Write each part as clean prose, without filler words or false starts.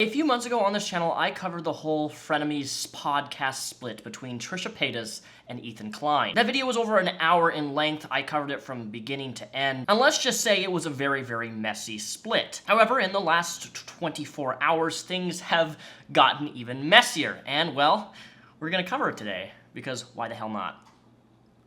A few months ago on this channel, I covered the whole Frenemies podcast split between Trisha Paytas and Ethan Klein. That video was over an hour in length. I covered it from beginning to end, and let's just say it was a very, very messy split. However, in the last 24 hours, things have gotten even messier, and well, we're gonna cover it today, because why the hell not?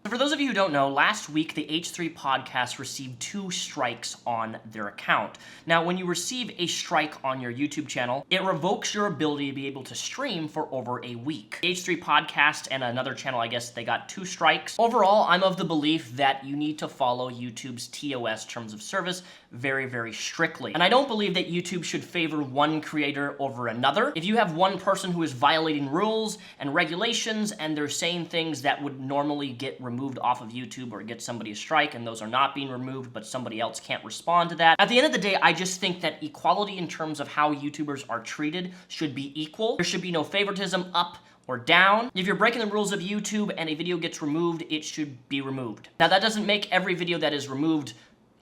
For those of you who don't know, last week the H3 podcast received 2 strikes on their account. Now, when you receive a strike on your YouTube channel, it revokes your ability to be able to stream for over a week. The H3 podcast and another channel, I guess, they got 2 strikes. Overall, I'm of the belief that you need to follow YouTube's TOS terms of service very, very strictly. And I don't believe that YouTube should favor one creator over another. If you have one person who is violating rules and regulations and they're saying things that would normally get removed off of YouTube or get somebody a strike, and those are not being removed, but somebody else can't respond to that. At the end of the day, I just think that equality in terms of how YouTubers are treated should be equal. There should be no favoritism up or down. If you're breaking the rules of YouTube and a video gets removed, it should be removed. Now, that doesn't make every video that is removed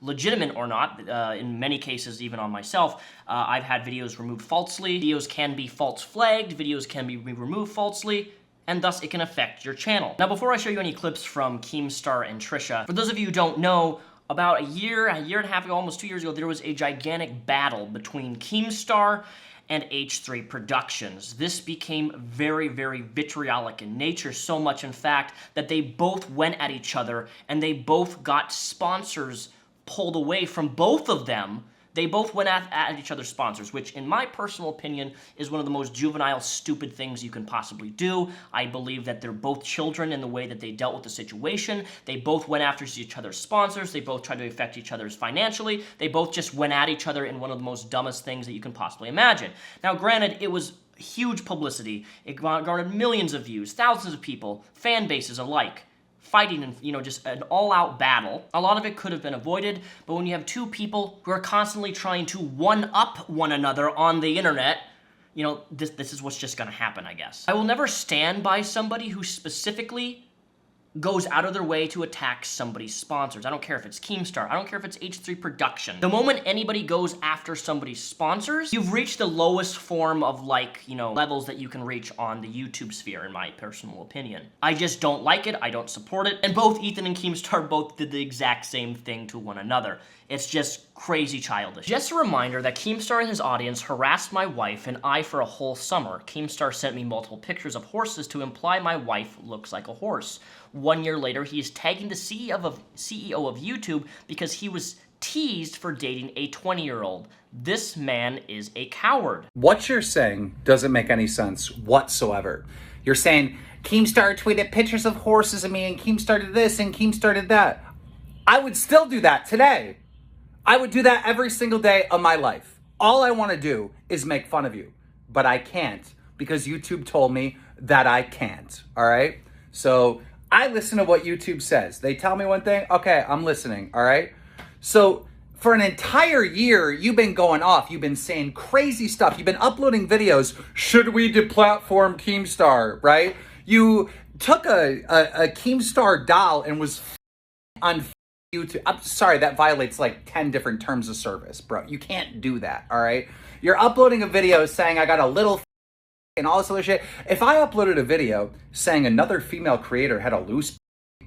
legitimate or not. In many cases, even on myself, I've had videos removed falsely. Videos can be false flagged, videos can be removed falsely, and thus it can affect your channel. Now, before I show you any clips from Keemstar and Trisha, for those of you who don't know, about a year and a half ago, almost 2 years ago, there was a gigantic battle between Keemstar and H3 Productions. This became very, very vitriolic in nature, so much in fact that they both went at each other and they both got sponsors pulled away from both of them. They both went at each other's sponsors, which in my personal opinion is one of the most juvenile, stupid things you can possibly do. I believe that they're both children in the way that they dealt with the situation. They both went after each other's sponsors. They both tried to affect each other's financially. They both just went at each other in one of the most dumbest things that you can possibly imagine. Now, granted, it was huge publicity. It garnered millions of views, thousands of people, fan bases alike, fighting in, just an all-out battle. A lot of it could have been avoided, but when you have 2 people who are constantly trying to one-up one another on the internet, this is what's just gonna happen, I guess. I will never stand by somebody who specifically goes out of their way to attack somebody's sponsors. I don't care if it's Keemstar. I don't care if it's H3 Production. The moment anybody goes after somebody's sponsors, you've reached the lowest form of levels that you can reach on the YouTube sphere, in my personal opinion. I just don't like it. I don't support it. And both Ethan and Keemstar both did the exact same thing to one another. It's just crazy childish. Just a reminder that Keemstar and his audience harassed my wife and I for a whole summer. Keemstar sent me multiple pictures of horses to imply my wife looks like a horse. 1 year later, he is tagging the CEO of YouTube because he was teased for dating a 20-year-old. This man is a coward. What you're saying doesn't make any sense whatsoever. You're saying, Keemstar tweeted pictures of horses of me, and Keemstar did this, and Keemstar did that. I would still do that today. I would do that every single day of my life. All I want to do is make fun of you, but I can't because YouTube told me that I can't, all right? So I listen to what YouTube says. They tell me one thing, okay, I'm listening, all right? So for an entire year, you've been going off. You've been saying crazy stuff. You've been uploading videos. Should we deplatform Keemstar, right? You took a Keemstar doll and was on YouTube. I'm sorry, that violates like 10 different terms of service, bro. You can't do that, all right? You're uploading a video saying I got a little and all this other shit. If I uploaded a video saying another female creator had a loose,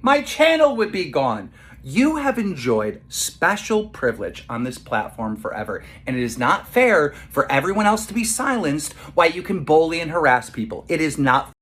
my channel would be gone. You have enjoyed special privilege on this platform forever, and it is not fair for everyone else to be silenced while you can bully and harass people. It is not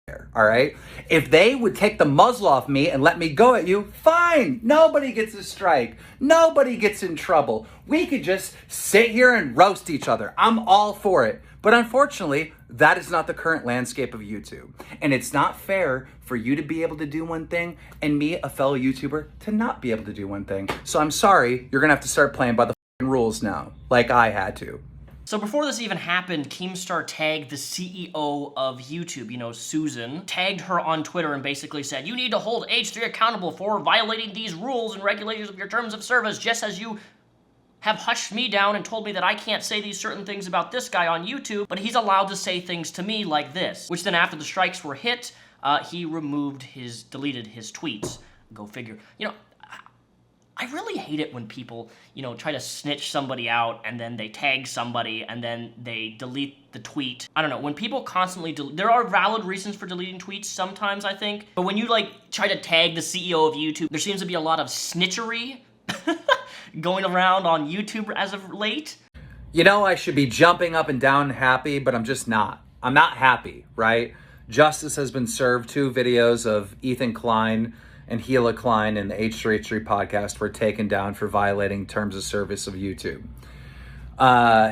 fair, all right? If they would take the muzzle off me and let me go at you, fine. Nobody gets a strike. Nobody gets in trouble. We could just sit here and roast each other. I'm all for it. But unfortunately, that is not the current landscape of YouTube. And it's not fair for you to be able to do one thing and me, a fellow YouTuber, to not be able to do one thing. So I'm sorry, you're gonna have to start playing by the rules now, like I had to. So before this even happened, Keemstar tagged the CEO of YouTube, Susan, tagged her on Twitter and basically said, you need to hold H3 accountable for violating these rules and regulations of your terms of service, just as you have hushed me down and told me that I can't say these certain things about this guy on YouTube, but he's allowed to say things to me like this. Which then after the strikes were hit, he deleted his tweets. Go figure. I really hate it when people, try to snitch somebody out and then they tag somebody and then they delete the tweet. I don't know, when people constantly there are valid reasons for deleting tweets sometimes, I think, but when you try to tag the CEO of YouTube, there seems to be a lot of snitchery going around on YouTube as of late. I should be jumping up and down happy, but I'm just not. I'm not happy, right? Justice has been served. 2 videos of Ethan Klein and Gila Klein in the H3H3 podcast were taken down for violating terms of service of YouTube.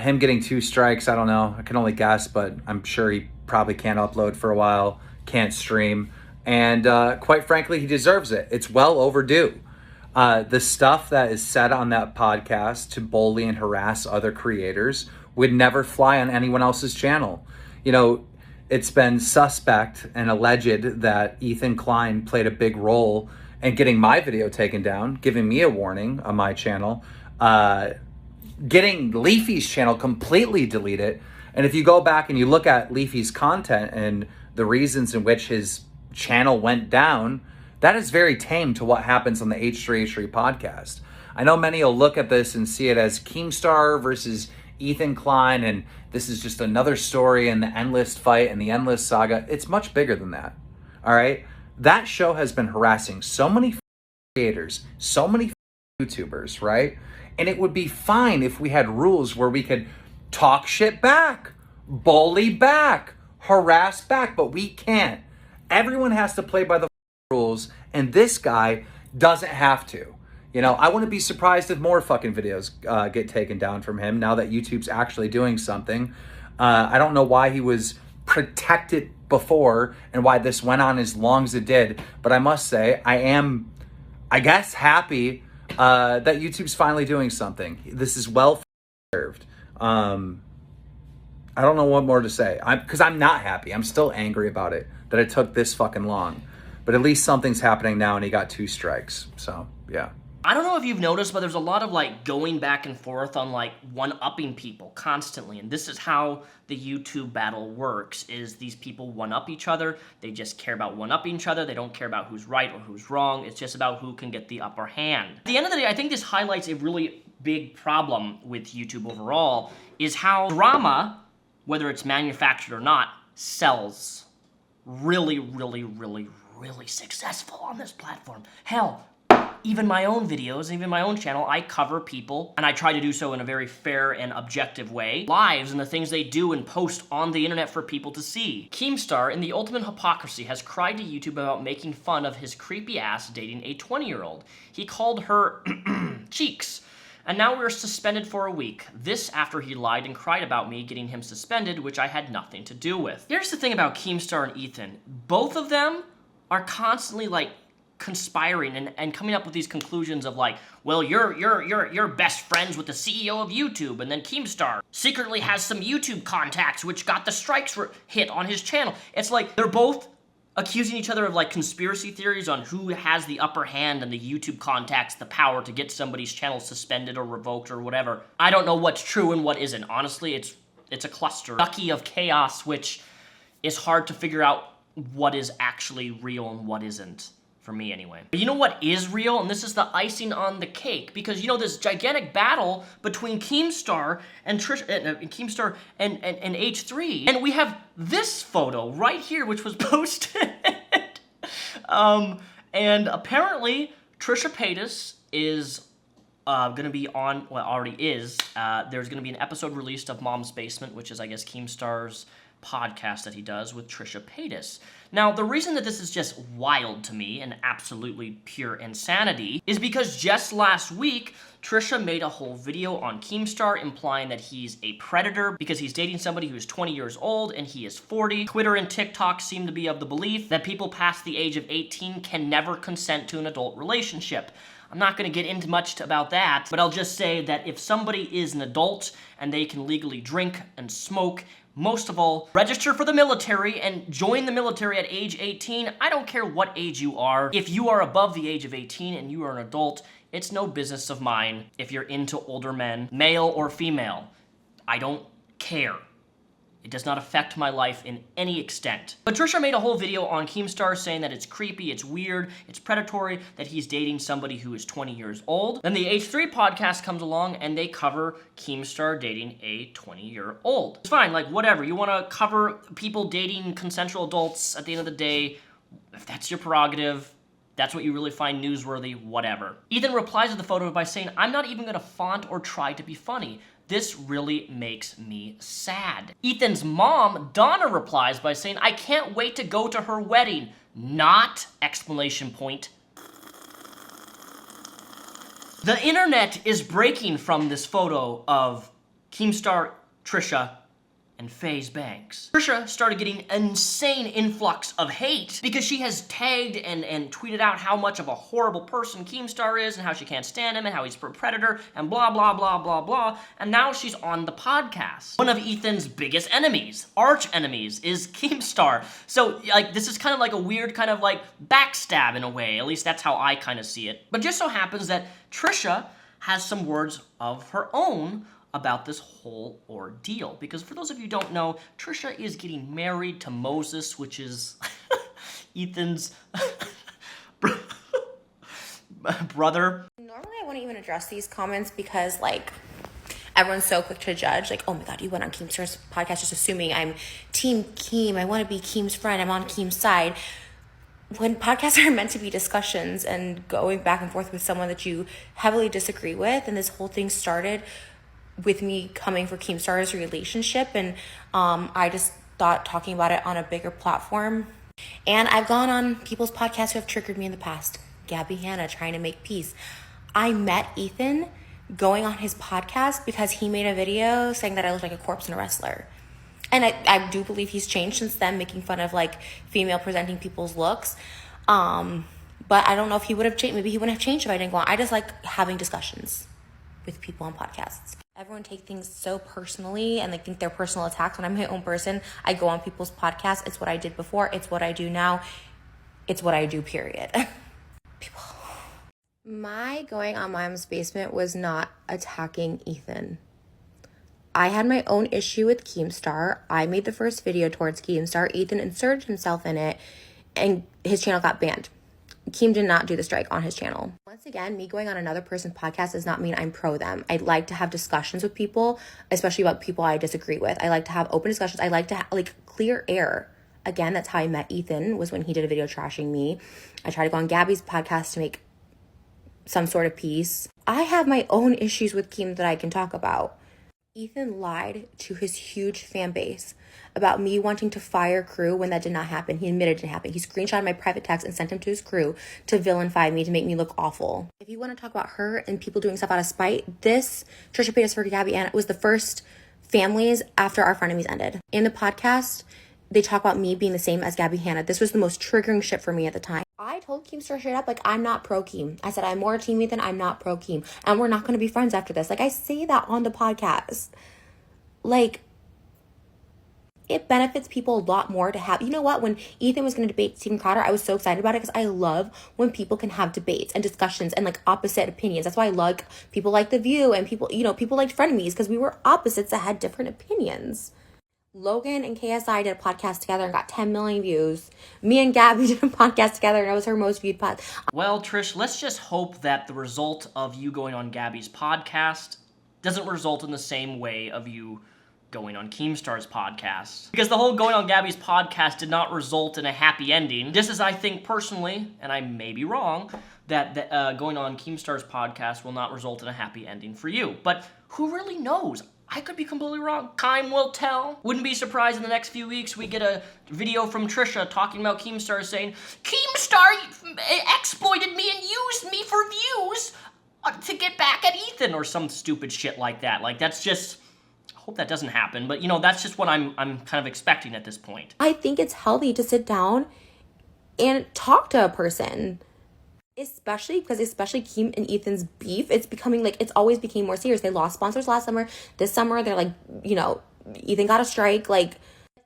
Him getting 2 strikes, I don't know. I can only guess, but I'm sure he probably can't upload for a while, can't stream. And quite frankly, he deserves it. It's well overdue. The stuff that is said on that podcast to bully and harass other creators would never fly on anyone else's channel. It's been suspect and alleged that Ethan Klein played a big role in getting my video taken down, giving me a warning on my channel, getting Leafy's channel completely deleted. And if you go back and you look at Leafy's content and the reasons in which his channel went down, that is very tame to what happens on the H3H3 podcast. I know many will look at this and see it as Keemstar versus Ethan Klein, and this is just another story in the endless fight and the endless saga. It's much bigger than that, all right? That show has been harassing so many creators, so many YouTubers, right? And it would be fine if we had rules where we could talk shit back, bully back, harass back, but we can't. Everyone has to play by the rules, and this guy doesn't have to. I wouldn't be surprised if more fucking videos get taken down from him now that YouTube's actually doing something. I don't know why he was protected before and why this went on as long as it did, but I must say I am, I guess, happy that YouTube's finally doing something. This is well served. I don't know what more to say. Because I'm not happy. I'm still angry about it, that it took this fucking long. But at least something's happening now, and he got 2 strikes. So, yeah. I don't know if you've noticed, but there's a lot of going back and forth on one-upping people constantly. And this is how the YouTube battle works, is these people one-up each other. They just care about one-upping each other. They don't care about who's right or who's wrong. It's just about who can get the upper hand. At the end of the day, I think this highlights a really big problem with YouTube overall, is how drama, whether it's manufactured or not, sells really, really, really, really successful on this platform. Hell, even my own videos, even my own channel, I cover people, and I try to do so in a very fair and objective way, lives and the things they do and post on the internet for people to see. Keemstar, in the ultimate hypocrisy, has cried to YouTube about making fun of his creepy ass dating a 20-year-old. He called her cheeks. And now we're suspended for a week. This after he lied and cried about me getting him suspended, which I had nothing to do with. Here's the thing about Keemstar and Ethan. Both of them are constantly conspiring and coming up with these conclusions of well, you're best friends with the CEO of YouTube, and then Keemstar secretly has some YouTube contacts which got the strikes hit on his channel. It's they're both accusing each other of conspiracy theories on who has the upper hand and the YouTube contacts, the power to get somebody's channel suspended or revoked or whatever. I don't know what's true and what isn't. Honestly, it's a cluster of chaos, which is hard to figure out what is actually real and what isn't. For me, anyway. But you know what is real? And this is the icing on the cake. Because, this gigantic battle between Keemstar and Keemstar and H3. And we have this photo right here, which was posted. And apparently, Trisha Paytas is going to be on, well, already is. There's going to be an episode released of Mom's Basement, which is, I guess, Keemstar's podcast that he does with Trisha Paytas. Now, the reason that this is just wild to me and absolutely pure insanity is because just last week, Trisha made a whole video on Keemstar implying that he's a predator because he's dating somebody who's 20 years old and he is 40. Twitter and TikTok seem to be of the belief that people past the age of 18 can never consent to an adult relationship. I'm not going to get into much about that, but I'll just say that if somebody is an adult and they can legally drink and smoke, most of all, register for the military and join the military at age 18. I don't care what age you are. If you are above the age of 18 and you are an adult, it's no business of mine if you're into older men, male or female. I don't care. It does not affect my life in any extent. But Trisha made a whole video on Keemstar saying that it's creepy, it's weird, it's predatory, that he's dating somebody who is 20 years old. Then the H3 podcast comes along and they cover Keemstar dating a 20-year-old. It's fine, like whatever. You want to cover people dating consensual adults at the end of the day, if that's your prerogative, that's what you really find newsworthy, whatever. Ethan replies to the photo by saying, "I'm not even gonna font or try to be funny. This really makes me sad." Ethan's mom, Donna, replies by saying, "I can't wait to go to her wedding. Not, exclamation point. The internet is breaking from this photo of Keemstar, Trisha, and FaZe Banks. Trisha started getting an insane influx of hate because she has tagged and tweeted out how much of a horrible person Keemstar is and how she can't stand him and how he's a predator and blah, blah, blah, blah, blah. And now she's on the podcast. One of Ethan's biggest enemies, arch enemies, is Keemstar. So, like, this is kind of like a weird kind of like backstab in a way. At least that's how I kind of see it. But just so happens that Trisha has some words of her own about this whole ordeal. Because for those of you who don't know, Trisha is getting married to Moses, which is Ethan's brother. Normally I wouldn't even address these comments because, like, everyone's so quick to judge. Like, oh my God, you went on Keemstar's podcast just assuming I'm Team Keem. I want to be Keem's friend. I'm on Keem's side. When podcasts are meant to be discussions and going back and forth with someone that you heavily disagree with, and this whole thing started with me coming for Keemstar's relationship, and I just thought talking about it on a bigger platform. And I've gone on people's podcasts who have triggered me in the past. Gabby Hanna trying to make peace. I met Ethan going on his podcast because he made a video saying that I looked like a corpse in a wrestler. And I do believe he's changed since then, making fun of like female presenting people's looks. But I don't know if he would have changed. Maybe he wouldn't have changed if I didn't go on. I just like having discussions with people on podcasts. Everyone take things so personally and they think they're personal attacks. When I'm my own person, I go on people's podcasts. It's what I did before. It's what I do now. It's what I do, period. People. My going on Mom's Basement was not attacking Ethan. I had my own issue with Keemstar. I made the first video towards Keemstar. Ethan inserted himself in it and his channel got banned. Keem did not do the strike on his channel. Once again, me going on another person's podcast does not mean I'm pro them. I like to have discussions with people, especially about people I disagree with. I like to have open discussions. I like to like clear air. Again, that's how I met Ethan, was when he did a video trashing me. I tried to go on Gabby's podcast to make some sort of peace. I have my own issues with Keem that I can talk about. Ethan lied to his huge fan base about me wanting to fire crew when that did not happen. He admitted it didn't happen. He screenshotted my private text and sent him to his crew to villainify me, to make me look awful. If you want to talk about her and people doing stuff out of spite, this Trisha Paytas for Gabby Ann was the first families after our frenemies ended. In the podcast, they talk about me being the same as Gabby Hanna. This was the most triggering shit for me at the time. I told Keemstar straight up, like, I'm not pro Keem. I said, I'm more Team Ethan, I'm not pro Keem. And we're not going to be friends after this. Like, I say that on the podcast. Like, it benefits people a lot more to have, you know what, when Ethan was going to debate Steven Crowder, I was so excited about it because I love when people can have debates and discussions and like opposite opinions. That's why I like people like The View and people, you know, people liked Frenemies because we were opposites that had different opinions. Logan and KSI did a podcast together and got 10 million views. Me and Gabby did a podcast together and it was her most viewed pod. Well, Trish, let's just hope that the result of you going on Gabby's podcast doesn't result in the same way of you going on Keemstar's podcast. Because the whole going on Gabby's podcast did not result in a happy ending. Just as I think personally, and I may be wrong, that going on Keemstar's podcast will not result in a happy ending for you. But who really knows? I could be completely wrong. Time will tell. Wouldn't be surprised in the next few weeks we get a video from Trisha talking about Keemstar saying, Keemstar exploited me and used me for views to get back at Ethan or some stupid shit like that. Like, that's just... hope that doesn't happen, but you know, that's just what I'm kind of expecting at this point. I think it's healthy to sit down and talk to a person, especially Keem and Ethan's beef. It's becoming like, it's always became more serious. They lost sponsors last summer. This summer, they're like, you know, Ethan got a strike. Like,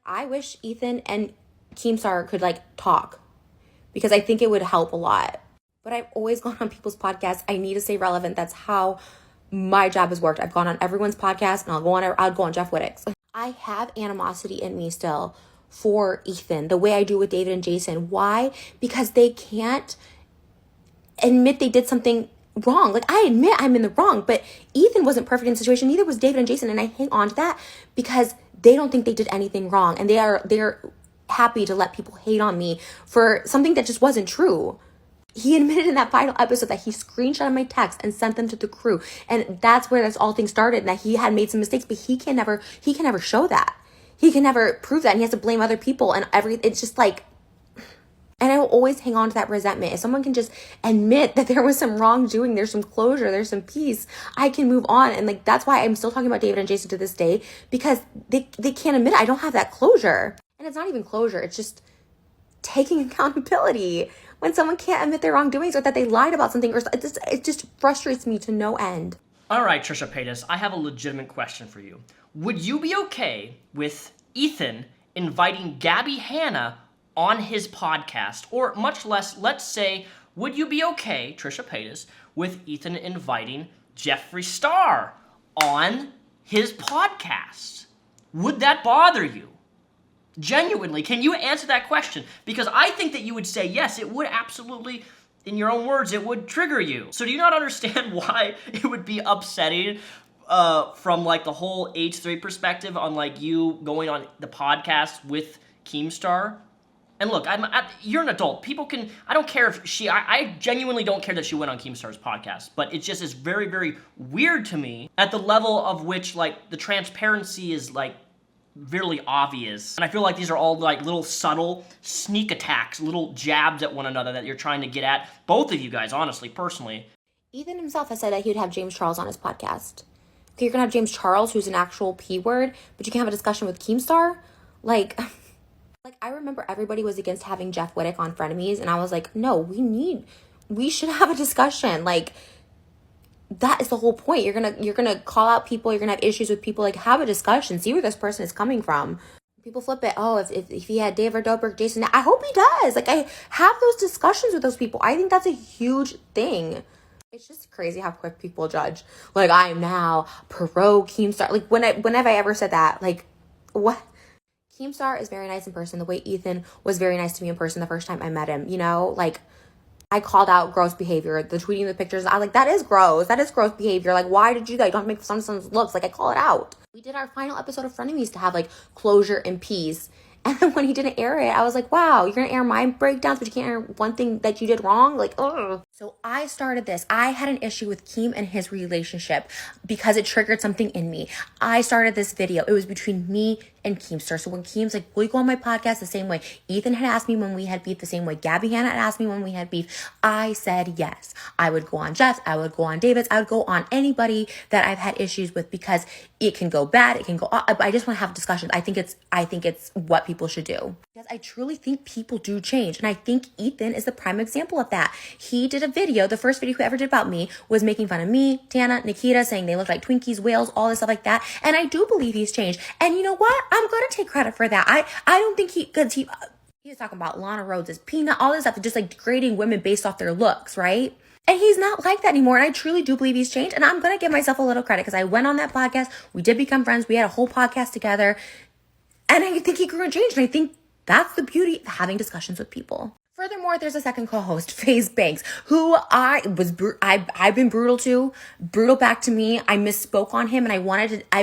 I wish Ethan and Keemstar could like talk because I think it would help a lot. But I've always gone on people's podcasts. I need to stay relevant. That's how my job has worked. I've gone on everyone's podcast and I'll go on Jeff Wittick's. I have animosity in me still for Ethan, the way I do with David and Jason. Why? Because they can't admit they did something wrong. Like, I admit I'm in the wrong, but Ethan wasn't perfect in the situation. Neither was David and Jason, and I hang on to that because they don't think they did anything wrong, and they're happy to let people hate on me for something that just wasn't true. He admitted in that final episode that he screenshotted my texts and sent them to the crew, and that's where all things started. And that he had made some mistakes, but he can never show that. He can never prove that, and he has to blame other people and it's just like. And I will always hang on to that resentment. If someone can just admit that there was some wrongdoing, there's some closure, there's some peace, I can move on. And like, that's why I'm still talking about David and Jason to this day, because they can't admit it. I don't have that closure. And it's not even closure. It's just taking accountability. When someone can't admit their wrongdoings or that they lied about something, or it just frustrates me to no end. All right, Trisha Paytas, I have a legitimate question for you. Would you be okay with Ethan inviting Gabby Hanna on his podcast? Or much less, let's say, would you be okay, Trisha Paytas, with Ethan inviting Jeffree Star on his podcast? Would that bother you? Genuinely, can you answer that question? Because I think that you would say yes, it would absolutely, in your own words, it would trigger you. So do you not understand why it would be upsetting from like the whole H3 perspective on like you going on the podcast with Keemstar? And look, you're an adult. People can, I don't care if I genuinely don't care that she went on Keemstar's podcast, but it just is very, very weird to me at the level of which like the transparency is like really obvious. And I feel like these are all like little subtle sneak attacks, little jabs at one another that you're trying to get at, both of you guys, honestly, personally. Ethan himself has said that he would have James Charles on his podcast. Okay, you're gonna have James Charles, who's an actual P word, but you can't have a discussion with Keemstar? Like, I remember everybody was against having Jeff Wittick on Frenemies, and I was like, no, we should have a discussion. Like, that is the whole point. You're gonna call out people, you're gonna have issues with people, like, have a discussion, see where this person is coming from. People flip it, oh, if he had David Dobrik, Jason, I hope he does. Like, I have those discussions with those people. I think that's a huge thing. It's just crazy how quick people judge. Like, I am now pro Keemstar. Like, whenever I ever said that, like, what? Keemstar is very nice in person, the way Ethan was very nice to me in person the first time I met him, you know? Like, I called out gross behavior, the tweeting the pictures. I like, that is gross behavior. Like, why did you do that? You don't have to make someone's looks. Like, I call it out. We did our final episode of Frenemies to have like closure and peace. And then when he didn't air it, I was like, wow, you're going to air my breakdowns, but you can't air one thing that you did wrong? Like, ugh. So I started this. I had an issue with Keem and his relationship because it triggered something in me. I started this video. It was between me and Keemstar. So when Keem's like, will you go on my podcast the same way? Ethan had asked me when we had beef the same way. Gabby Hanna had asked me when we had beef. I said yes. I would go on Jeff's. I would go on David's. I would go on anybody that I've had issues with because it can go bad. It can go up. I just want to have discussions. I think it's what people should do. Because I truly think people do change. And I think Ethan is the prime example of that. He did a video. The first video he ever did about me was making fun of me, Tana, Nikita, saying they look like Twinkies, whales, all this stuff like that. And I do believe he's changed. And you know what? I'm going to take credit for that. I don't think he was talking about Lana Rhodes' peanut, all this stuff, just like degrading women based off their looks, right? And he's not like that anymore. And I truly do believe he's changed. And I'm going to give myself a little credit because I went on that podcast. We did become friends. We had a whole podcast together. And I think he grew and changed. And I think that's the beauty of having discussions with people. Furthermore, there's a second co-host, FaZe Banks, who I've been brutal to, brutal back to me. I misspoke on him and I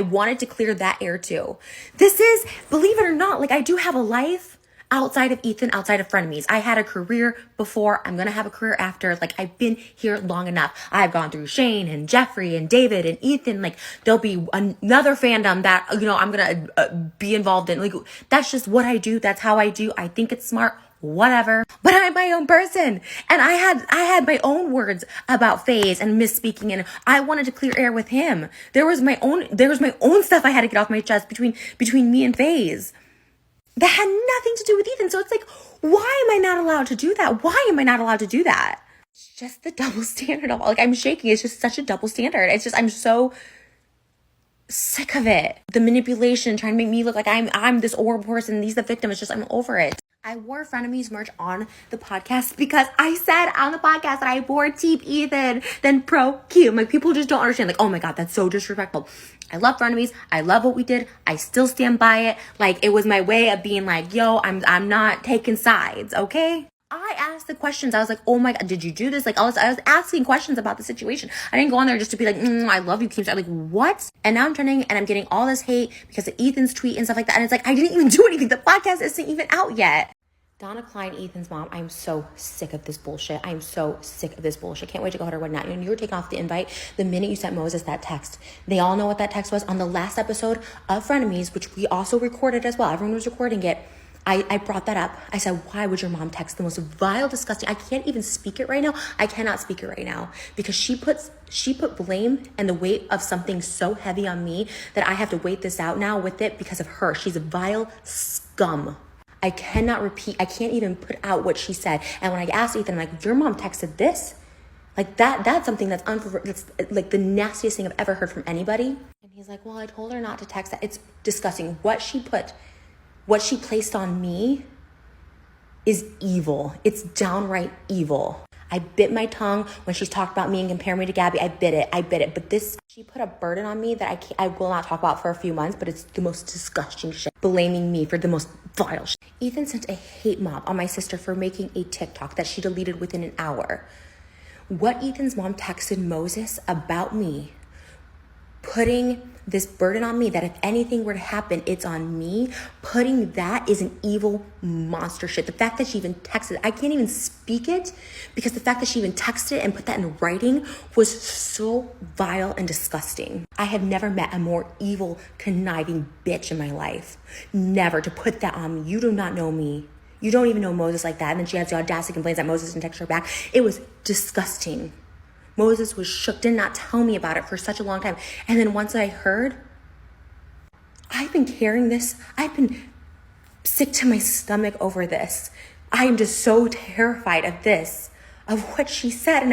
wanted to clear that air too. This is, believe it or not, like I do have a life outside of Ethan, outside of Frenemies. I had a career before. I'm going to have a career after. Like, I've been here long enough. I've gone through Shane and Jeffree and David and Ethan. Like, there'll be another fandom that, you know, I'm going to be involved in. Like, that's just what I do. That's how I do. I think it's smart. Whatever. But I'm my own person. And I had my own words about FaZe and misspeaking, and I wanted to clear air with him. There was my own stuff I had to get off my chest between me and FaZe. That had nothing to do with Ethan. So it's like, why am I not allowed to do that? Why am I not allowed to do that? It's just the double standard of, like, I'm shaking. It's just such a double standard. It's just, I'm so sick of it. The manipulation, trying to make me look like I'm this horrible person. He's the victim. It's just, I'm over it. I wore Frenemies merch on the podcast because I said on the podcast that I wore Team Ethan than Pro Q. Like, people just don't understand. Like, oh my God, that's so disrespectful. I love Frenemies. I love what we did. I still stand by it. Like, it was my way of being like, yo, I'm not taking sides, okay? I asked the questions. I was like, oh my God, did you do this? Like, I was asking questions about the situation. I didn't go on there just to be like, I love you, Keemstar. Like, what? And now I'm turning and I'm getting all this hate because of Ethan's tweet and stuff like that. And it's like, I didn't even do anything. The podcast isn't even out yet. Donna Klein, Ethan's mom, I'm so sick of this bullshit. I'm so sick of this bullshit. Can't wait to go to her wedding night. And you were taking off the invite the minute you sent Moses that text. They all know what that text was. On the last episode of Frenemies, which we also recorded as well. Everyone was recording it. I brought that up. I said, why would your mom text the most vile, disgusting? I can't even speak it right now. I cannot speak it right now because she put blame and the weight of something so heavy on me that I have to wait this out now with it because of her. She's a vile scum. I cannot repeat. I can't even put out what she said. And when I asked Ethan, I'm like, your mom texted this? Like, that's something that's like the nastiest thing I've ever heard from anybody. And he's like, well, I told her not to text that. It's disgusting. What she placed on me is evil. It's downright evil. I bit my tongue when she talked about me and compared me to Gabby. I bit it. But she put a burden on me that I will not talk about for a few months, but it's the most disgusting shit. Blaming me for the most vile shit. Ethan sent a hate mob on my sister for making a TikTok that she deleted within an hour. What Ethan's mom texted Moses about me, putting this burden on me that if anything were to happen, it's on me. Putting that is an evil monster shit. The fact that she even texted, I can't even speak it because the fact that she even texted it and put that in writing was so vile and disgusting. I have never met a more evil, conniving bitch in my life. Never to put that on me. You do not know me. You don't even know Moses like that. And then she has the audacity complaints that Moses didn't text her back. It was disgusting. Moses was shook, did not tell me about it for such a long time. And then once I heard, I've been carrying this. I've been sick to my stomach over this. I am just so terrified of this, of what she said. And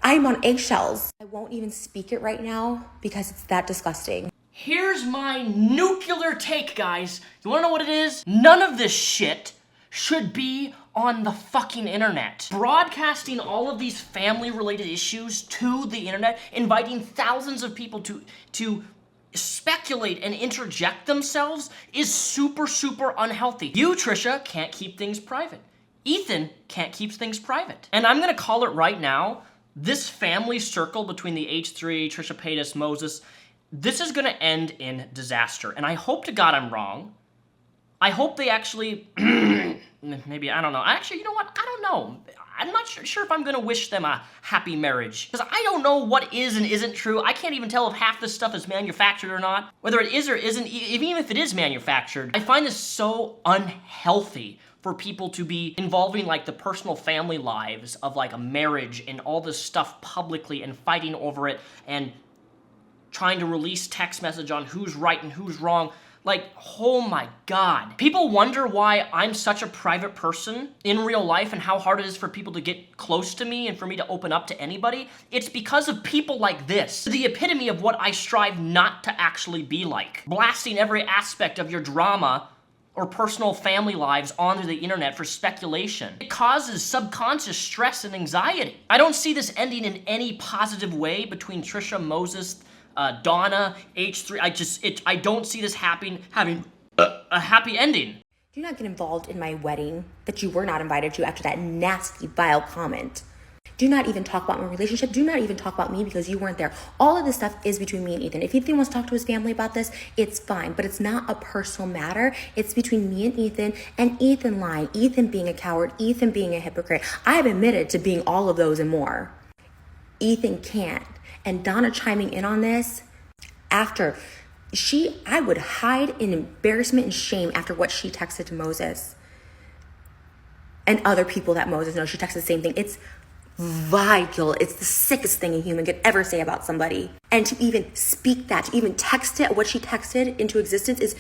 I'm on eggshells. I won't even speak it right now because it's that disgusting. Here's my nuclear take, guys. You wanna know what it is? None of this shit should be on the fucking internet. Broadcasting all of these family-related issues to the internet, inviting thousands of people to speculate and interject themselves is super, super unhealthy. You, Trisha, can't keep things private. Ethan can't keep things private. And I'm gonna call it right now, this family circle between the H3, Trisha Paytas, Moses, this is gonna end in disaster. And I hope to God I'm wrong. I hope they actually, maybe, I don't know. Actually, you know what? I don't know. I'm not sure if I'm gonna wish them a happy marriage. Because I don't know what is and isn't true. I can't even tell if half this stuff is manufactured or not. Whether it is or isn't, even if it is manufactured. I find this so unhealthy for people to be involving like the personal family lives of like a marriage and all this stuff publicly and fighting over it and trying to release text message on who's right and who's wrong. Like, oh my God. People wonder why I'm such a private person in real life and how hard it is for people to get close to me and for me to open up to anybody. It's because of people like this. The epitome of what I strive not to actually be like. Blasting every aspect of your drama or personal family lives onto the internet for speculation. It causes subconscious stress and anxiety. I don't see this ending in any positive way between Trisha, Moses, Donna, H3, I don't see this having a happy ending. Do not get involved in my wedding that you were not invited to after that nasty, vile comment. Do not even talk about my relationship. Do not even talk about me because you weren't there. All of this stuff is between me and Ethan. If Ethan wants to talk to his family about this, it's fine, but it's not a personal matter. It's between me and Ethan lying, Ethan being a coward, Ethan being a hypocrite. I've admitted to being all of those and more. Ethan can't. And Donna chiming in on this after I would hide in embarrassment and shame after what she texted to Moses and other people that Moses knows. She texted the same thing. It's vile. It's the sickest thing a human could ever say about somebody. And to even speak that, to even text it, what she texted into existence is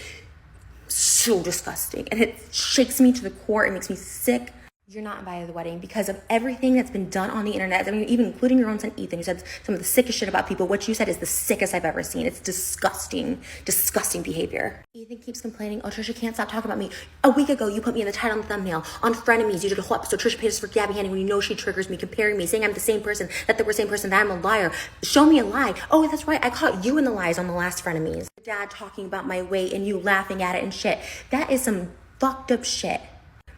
so disgusting. And it shakes me to the core. It makes me sick. You're not invited to the wedding because of everything that's been done on the internet. I mean, even including your own son, Ethan. You said some of the sickest shit about people. What you said is the sickest I've ever seen. It's disgusting, disgusting behavior. Ethan keeps complaining, oh, Trisha can't stop talking about me. A week ago, you put me in the title and the thumbnail on Frenemies. You did a whole episode, Trisha Paytas for Gabby Hanning, when you know she triggers me, comparing me, saying I'm the same person, that we're the same person, that I'm a liar. Show me a lie. Oh, that's right. I caught you in the lies on the last Frenemies. Dad talking about my weight and you laughing at it and shit. That is some fucked up shit.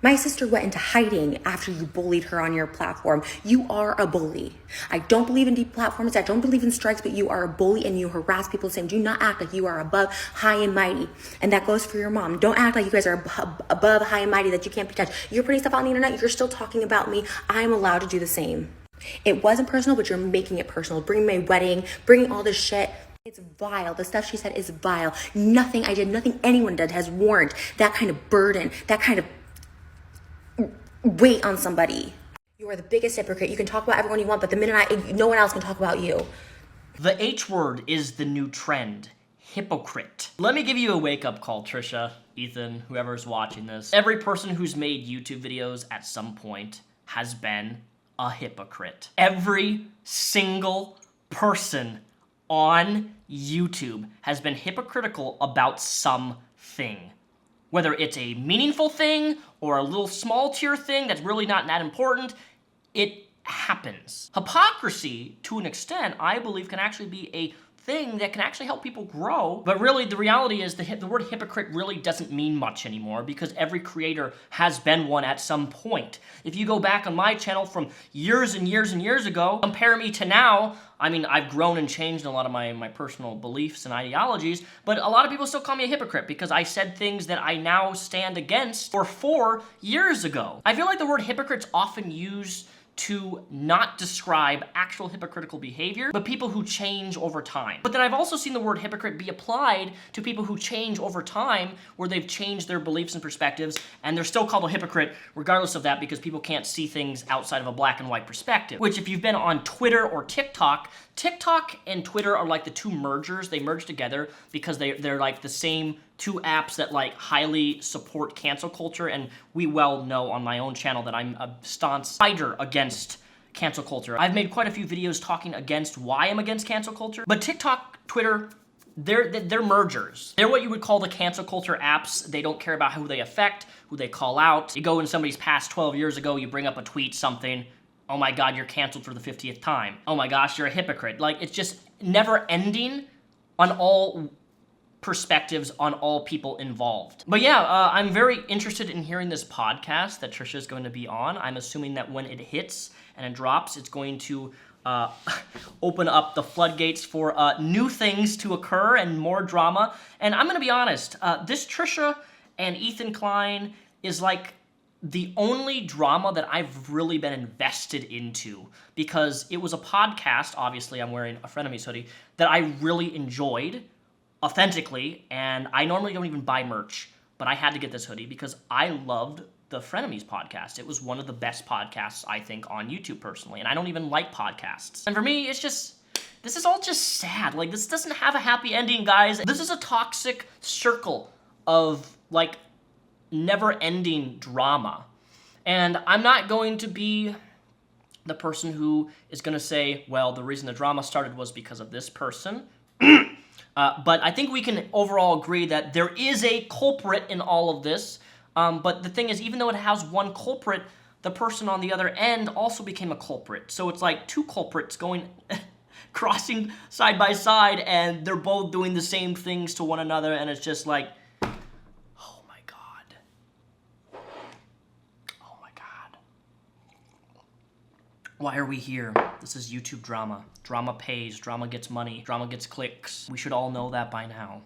My sister went into hiding after you bullied her on your platform. You are a bully. I don't believe in deplatformers. I don't believe in strikes, but you are a bully and you harass people the same. Do not act like you are above, high and mighty. And that goes for your mom. Don't act like you guys are above, high and mighty, that you can't be touched. You're putting stuff on the internet. You're still talking about me. I'm allowed to do the same. It wasn't personal, but you're making it personal. Bringing my wedding, bringing all this shit. It's vile. The stuff she said is vile. Nothing I did, nothing anyone did has warranted that kind of burden, that kind of weight on somebody. You are the biggest hypocrite. You can talk about everyone you want, but the minute no one else can talk about you. The H word is the new trend. Hypocrite. Let me give you a wake-up call, Trisha, Ethan, whoever's watching this. Every person who's made YouTube videos at some point has been a hypocrite. Every single person on YouTube has been hypocritical about something. Whether it's a meaningful thing or a little small tier thing that's really not that important, it happens. Hypocrisy, to an extent, I believe can actually be a thing that can actually help people grow. But really, the reality is the word hypocrite really doesn't mean much anymore because every creator has been one at some point. If you go back on my channel from years and years and years ago, compare me to now, I mean, I've grown and changed in a lot of my personal beliefs and ideologies, but a lot of people still call me a hypocrite because I said things that I now stand against or for years ago. I feel like the word hypocrite's often used to not describe actual hypocritical behavior, but people who change over time. But then I've also seen the word hypocrite be applied to people who change over time, where they've changed their beliefs and perspectives, and they're still called a hypocrite regardless of that because people can't see things outside of a black and white perspective. Which, if you've been on Twitter or TikTok and Twitter are like the two mergers. They merge together because they're like the same two apps that like highly support cancel culture, and we well know on my own channel that I'm a staunch fighter against cancel culture. I've made quite a few videos talking against why I'm against cancel culture, but TikTok, Twitter, they're mergers. They're what you would call the cancel culture apps. They don't care about who they affect, who they call out. You go in somebody's past 12 years ago, you bring up a tweet, something, oh my God, you're canceled for the 50th time. Oh my gosh, you're a hypocrite. Like, it's just never ending on all perspectives on all people involved. But yeah, I'm very interested in hearing this podcast that Trisha is going to be on. I'm assuming that when it hits and it drops, it's going to open up the floodgates for new things to occur and more drama. And I'm going to be honest, this Trisha and Ethan Klein is like the only drama that I've really been invested into, because it was a podcast, obviously I'm wearing a Frenemies hoodie, that I really enjoyed authentically, and I normally don't even buy merch, but I had to get this hoodie because I loved the Frenemies podcast. It was one of the best podcasts, I think, on YouTube personally, and I don't even like podcasts. And for me, it's just, this is all just sad. Like, this doesn't have a happy ending, guys. This is a toxic circle of, like, never-ending drama. And I'm not going to be the person who is going to say, well, the reason the drama started was because of this person. But I think we can overall agree that there is a culprit in all of this. But the thing is, even though it has one culprit, the person on the other end also became a culprit. So it's like two culprits going crossing side by side, and they're both doing the same things to one another, and it's just like, oh my God. Oh my God. Why are we here? This is YouTube drama. Drama pays, drama gets money, drama gets clicks. We should all know that by now.